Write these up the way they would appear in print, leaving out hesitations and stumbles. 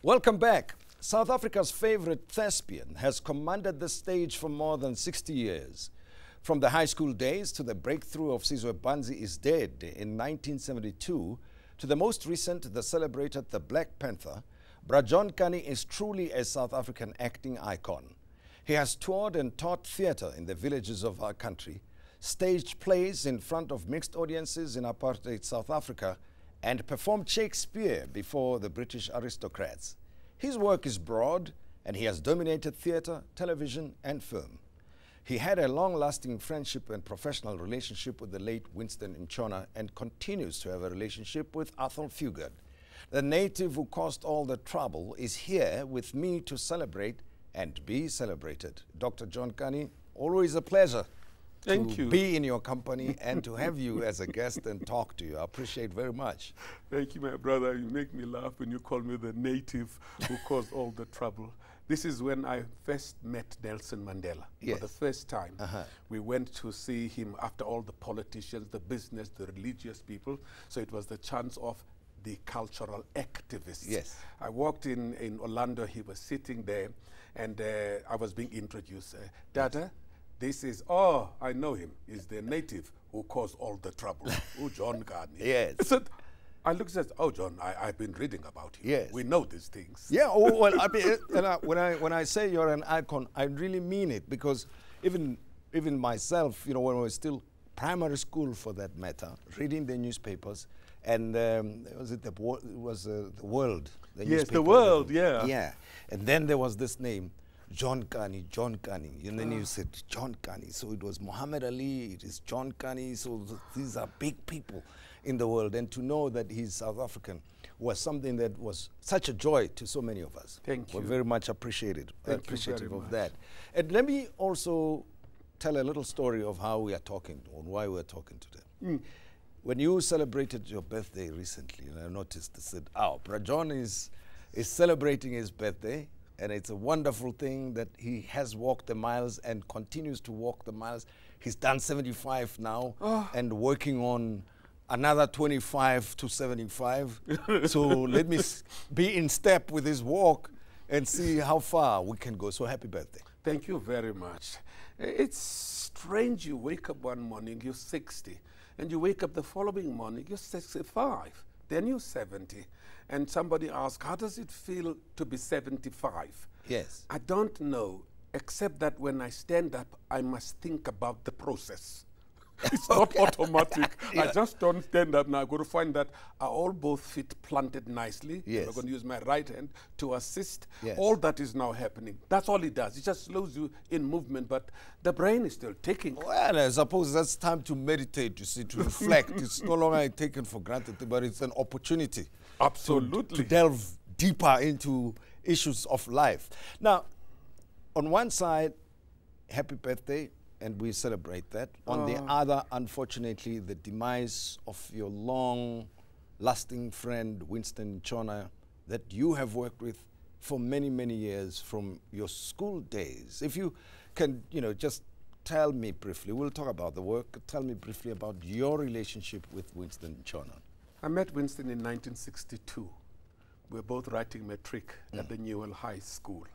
Welcome back. South Africa's favorite thespian has commanded the stage for more than 60 years. From the high school days to the breakthrough of Sizwe Banzi is Dead in 1972 to the most recent, the celebrated The Black Panther, John Kani is truly a South African acting icon. He has toured and taught theatre in the villages of our country, staged plays in front of mixed audiences in apartheid South Africa, and performed Shakespeare before the British aristocrats. His work is broad, and he has dominated theatre, television, and film. He had a long-lasting friendship and professional relationship with the late Winston Shawna and continues to have a relationship with Athol Fugard. The native who caused all the trouble is here with me to celebrate and be celebrated. Dr. John Kani, always a pleasure to be in your company and to have you as a guest and talk to you. I appreciate very much. Thank you, my brother. You make me laugh when you call me the native who caused all the trouble. This is when I first met Nelson Mandela for the first time. We went to see him after all the politicians, the business, the religious people. So it was the chance of the cultural activists. I walked in Orlando, he was sitting there, and I was being introduced. Dada, this is, oh, I know him. He's the native who caused all the trouble. Oh, John Kani. So I looked and said, oh, John, I've been reading about you. We know these things. Well, I mean, when I say you're an icon, I really mean it, because even myself, you know, when I was still primary school for that matter, reading the newspapers, and was it the World? The World, Yeah, and then there was this name, John Kani, John Kani. And then you said John Kani. So it was Muhammad Ali, it is John Kani. So these are big people in the world. And to know that he's South African was something that was such a joy to so many of us. Thank you. We're very much appreciative of that. And let me also tell a little story of how we are talking, or why we're talking today. When you celebrated your birthday recently, and I noticed, I said, oh, John is celebrating his birthday. And it's a wonderful thing that he has walked the miles and continues to walk the miles. He's done 75 now and working on another 25 to 75. So let me be in step with his walk and see how far we can go. So happy birthday. Thank you very much. It's strange, you wake up one morning, you're 60, and you wake up the following morning, you're 65, then you're 70. And somebody asked, how does it feel to be 75? Yes. I don't know, except that when I stand up, I must think about the process. It's not automatic. I just don't stand up now. I've got to find that are all both feet planted nicely. I'm going to use my right hand to assist. All that is now happening. That's all it does. It just slows you in movement, but the brain is still ticking. Well, I suppose that's time to meditate, you see, to reflect. It's no longer taken for granted, but it's an opportunity. Absolutely. To delve deeper into issues of life. Now, on one side, happy birthday, and we celebrate that. On the other, unfortunately, the demise of your long-lasting friend, Winston Shawna, that you have worked with for many, many years from your school days. If you can, you know, just tell me briefly, we'll talk about the work, tell me briefly about your relationship with Winston Shawna. I met Winston in 1962. We were both writing matric at the Newell High School.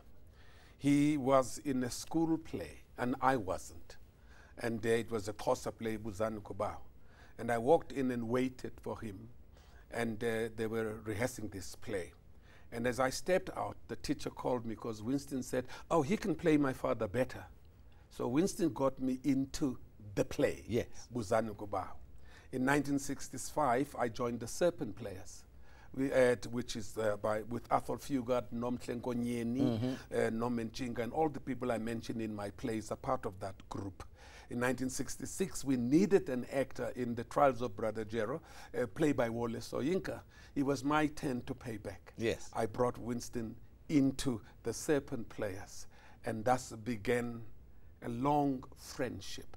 He was in a school play, and I wasn't. And it was a Xhosa play, Buzani Kubao. And I walked in and waited for him, and they were rehearsing this play. And as I stepped out, the teacher called me because Winston said, oh, he can play my father better. So Winston got me into the play, Buzani Kubao. In 1965, I joined the Serpent Players, which is with Athol Fugard, Nom Tlenkonyeni, Nom Enchinga, and all the people I mentioned in my plays are part of that group. In 1966, we needed an actor in The Trials of Brother Jero, played by Wole Soyinka. It was my turn to pay back. I brought Winston into the Serpent Players, and thus began a long friendship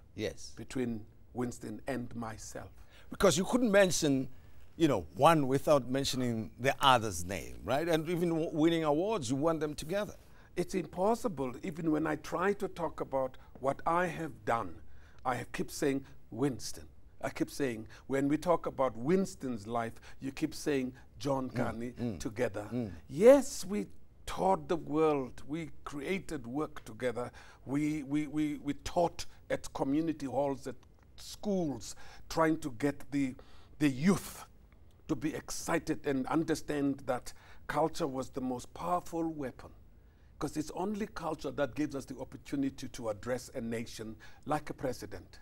between Winston and myself. Because you couldn't mention, you know, one without mentioning the other's name, right? And even winning awards, you won them together. It's impossible. Even when I try to talk about what I have done, I keep saying Winston, I keep saying, when we talk about Winston's life, you keep saying John Kani together. Yes, we taught the world, we created work together, we taught at community halls, at schools, trying to get the youth to be excited and understand that culture was the most powerful weapon. Because it's only culture that gives us the opportunity to address a nation like a president.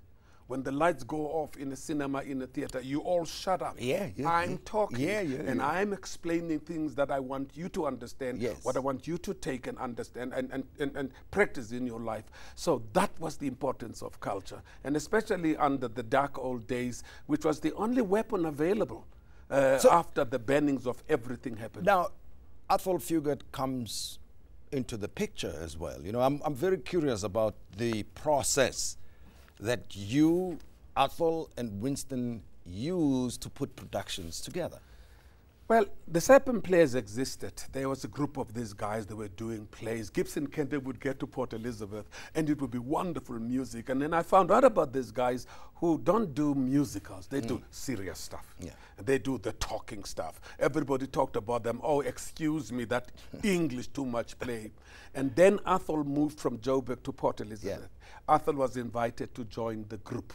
When the lights go off in a cinema, in a theater, you all shut up. I'm talking. And I'm explaining things that I want you to understand, what I want you to take and understand and practice in your life. So that was the importance of culture. And especially under the dark old days, which was the only weapon available after the bannings of everything happened. Now, Athol Fugard comes into the picture as well. You know, I'm very curious about the process that you, Athol, and Winston used to put productions together. Well, the Serpent Players existed. There was a group of these guys that were doing plays. Gibson Kente would get to Port Elizabeth, and it would be wonderful music. And then I found out about these guys who don't do musicals. They do serious stuff. They do the talking stuff. Everybody talked about them. Oh, excuse me, that English too much play. And then Athol moved from Joburg to Port Elizabeth. Athol was invited to join the group.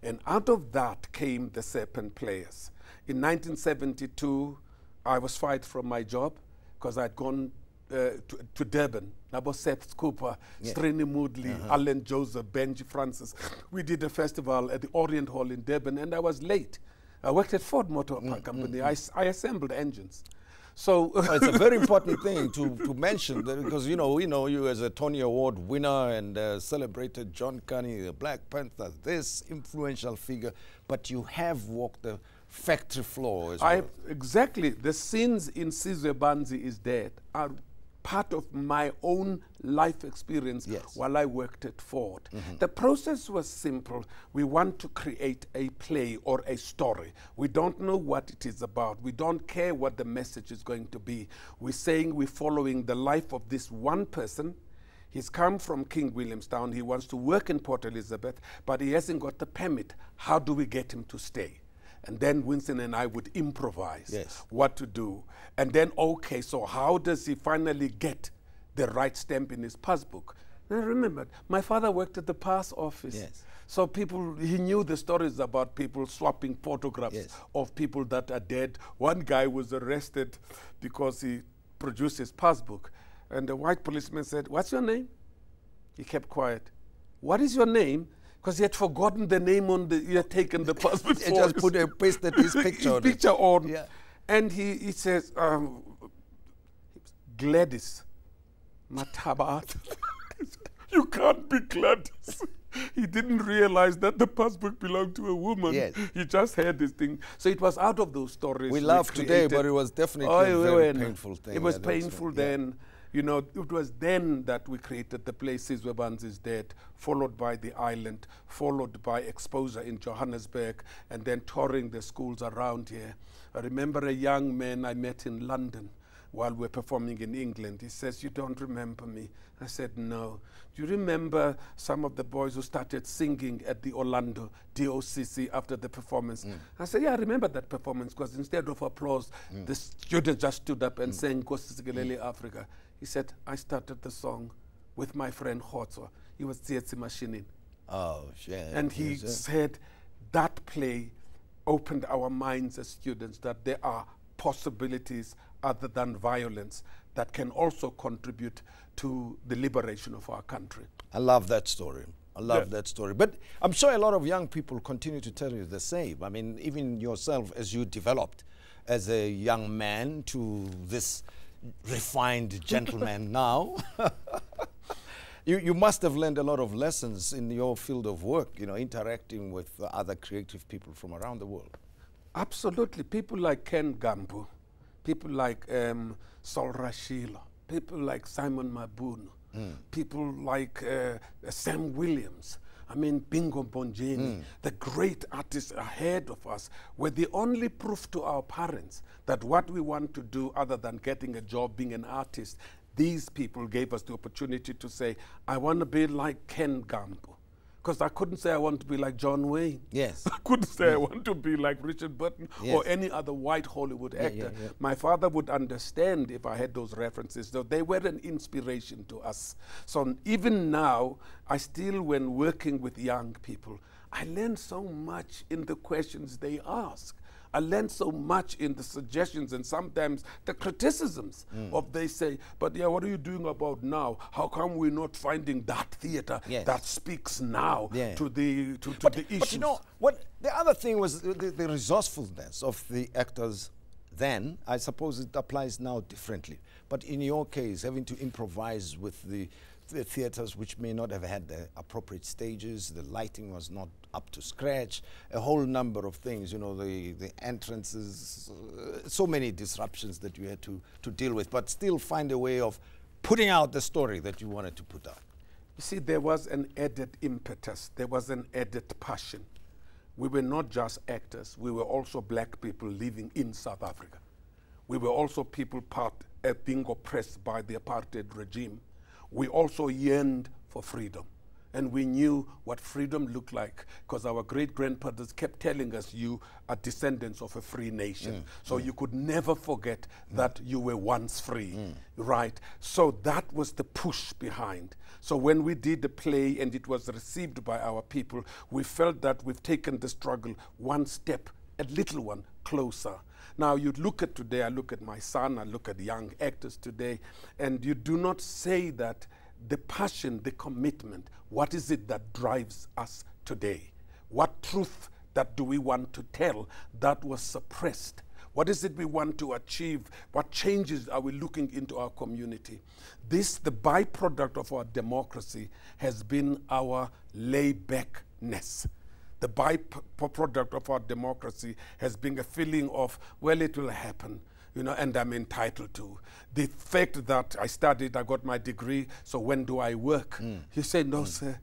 And out of that came the Serpent Players. In 1972, I was fired from my job because I'd gone to Durban. Nabo Seth Cooper, Strini Moodley, Alan Joseph, Benji Francis. We did a festival at the Orient Hall in Durban, and I was late. I worked at Ford Motor Company. I assembled engines. So it's a very important thing to mention, because you know you as a Tony Award winner and celebrated John Kani, the Black Panther, this influential figure, but you have walked the factory floor as well. Exactly. The scenes in Sizwe Banzi is Dead are part of my own life experience while I worked at Ford. The process was simple. We want to create a play or a story. We don't know what it is about. We don't care what the message is going to be. We're saying we're following the life of this one person. He's come from King Williamstown. He wants to work in Port Elizabeth, but he hasn't got the permit. How do we get him to stay? And then Winston and I would improvise what to do. And then, okay, so how does he finally get the right stamp in his passbook? And I remembered, my father worked at the pass office. So he knew the stories about people swapping photographs of people that are dead. One guy was arrested because he produced his passbook. And the white policeman said, "What's your name?" He kept quiet. "What is your name?" Because he had forgotten the name on the, he had taken the passport. He just pasted his picture on. And he says, Gladys Matabat. You can't be Gladys. He didn't realize that the passbook belonged to a woman. He just had this thing. So it was out of those stories. We laugh today, but it was definitely a very painful thing. It was painful then. You know, it was then that we created the play Sizwe Banzi is Dead, followed by The Island, followed by exposure in Johannesburg, and then touring the schools around here. I remember a young man I met in London while we were performing in England. He says, "You don't remember me?" I said, "No." "Do you remember some of the boys who started singing at the Orlando DOCC after the performance?" I said, "Yeah, I remember that performance, because instead of applause, the students just stood up and sang Nkosi Sikelel' Africa." He said, "I started the song with my friend Khotso. He was Tsietsi Mashinini." Oh, shit. And he said that play opened our minds as students that there are possibilities other than violence that can also contribute to the liberation of our country. I love that story. I love that story. But I'm sure a lot of young people continue to tell you the same. I mean, even yourself, as you developed as a young man to this refined gentleman now, you must have learned a lot of lessons in your field of work, you know, interacting with other creative people from around the world. Absolutely. People like Ken Gambu, people like Sol Rashilo, people like Simon Mabunu, people like Sam Williams. I mean, Bingo Bonjeni, the great artists ahead of us, were the only proof to our parents that what we want to do other than getting a job being an artist, these people gave us the opportunity to say, I want to be like Ken Gambu, Because I couldn't say I want to be like John Wayne. Yes. I couldn't say I want to be like Richard Burton or any other white Hollywood actor. My father would understand if I had those references, though they were an inspiration to us. So even now, I still, when working with young people, I learn so much in the questions they ask. I learned so much in the suggestions and sometimes the criticisms of they say, but yeah, what are you doing about now? How come we're not finding that theater that speaks now to the issues? But you know, what the other thing was the resourcefulness of the actors then. I suppose it applies now differently. But in your case, having to improvise with the theaters which may not have had the appropriate stages, the lighting was not up to scratch, a whole number of things, you know, the entrances, so many disruptions that you had to deal with, but still find a way of putting out the story that you wanted to put out. You see, there was an added impetus, there was an added passion. We were not just actors, we were also black people living in South Africa. We were also people being oppressed by the apartheid regime. We also yearned for freedom. And we knew what freedom looked like because our great-grandfathers kept telling us you are descendants of a free nation. So you could never forget that you were once free, right? So that was the push behind. So when we did the play and it was received by our people, we felt that we've taken the struggle one step, a little one, closer. Now you look at today, I look at my son, I look at young actors today, and you do not say that the passion, the commitment, what is it that drives us today? What truth that do we want to tell that was suppressed? What is it we want to achieve? What changes are we looking into our community? This, the byproduct of our democracy, has been our laybackness. The byproduct of our democracy has been a feeling of, well, it will happen, you know, and I'm entitled to. The fact that I studied, I got my degree, so when do I work? You say, no, sir,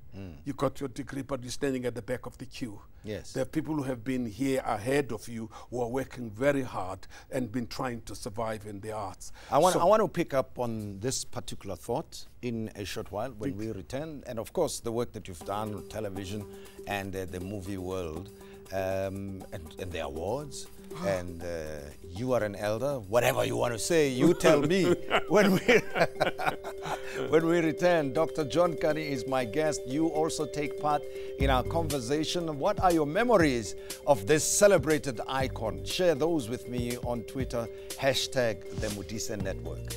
you got your degree, but you're standing at the back of the queue. Yes. There are people who have been here ahead of you who are working very hard and been trying to survive in the arts. I want to pick up on this particular thought in a short while when we return. And of course, the work that you've done with television and the movie world and the awards. And you are an elder, whatever you want to say, you tell me. When we return, Dr. John Kani is my guest. You also take part in our conversation. What are your memories of this celebrated icon? Share those with me on Twitter, #the Modise Network.